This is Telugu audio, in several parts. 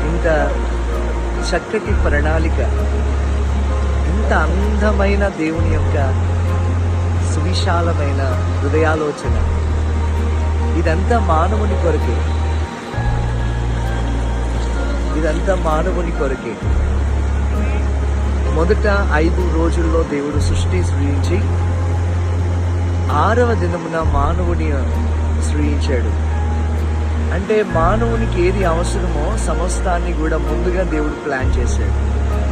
ఇంత చక్కటి ప్రణాళిక, ఇంత అందమైన దేవుని యొక్క సువిశాలమైన హృదయాలోచన, ఇదంతా మానవుని కొరకే. ఇదంతా మానవుని కొరకే. మొదట 5 రోజుల్లో దేవుడు సృష్టించి 6వ దినమున మానవుని సృష్టించాడు. అంటే మానవునికి ఏది అవసరమో సమస్తాన్ని కూడా ముందుగా దేవుడు ప్లాన్ చేశాడు.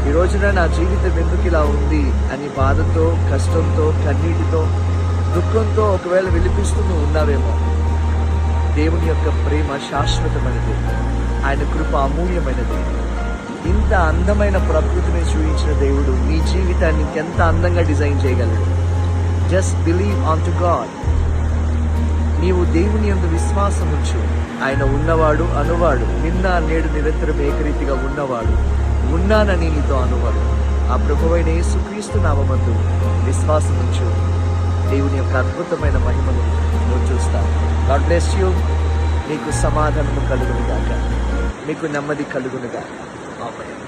ఈ రోజున నా జీవితం ఎందుకు ఇలా ఉంది అని బాధతో, కష్టంతో, కన్నీటితో, దుఃఖంతో ఒకవేళ విలిపిస్తూ నువ్వు ఉన్నావేమో, దేవుని యొక్క ప్రేమ శాశ్వతమైనది, ఆయన కృప అమూల్యమైనది. ఇంత అందమైన ప్రకృతిని చూపించిన దేవుడు నీ జీవితాన్ని ఎంత అందంగా డిజైన్ చేయగలడు. Just believe on to God. నీవు దేవుని యందు విశ్వాసం ఉంచు. ఆయన ఉన్నవాడు, అనువాడు, నిన్న నేడు నిరంతరం ఏకరీతిగా ఉన్నవాడు, ఉన్నానని నీతో అనువాడు. ఆ ప్రభువైన యేసుక్రీస్తు నామమందు విశ్వాసం ఉంచు. దేవుని యొక్క అద్భుతమైన మహిమను నువ్వు చూస్తావు. God bless you. నీకు సమాధానము కలుగునుగాక, మీకు నెమ్మది కలుగునుగాక. ఆమేన్.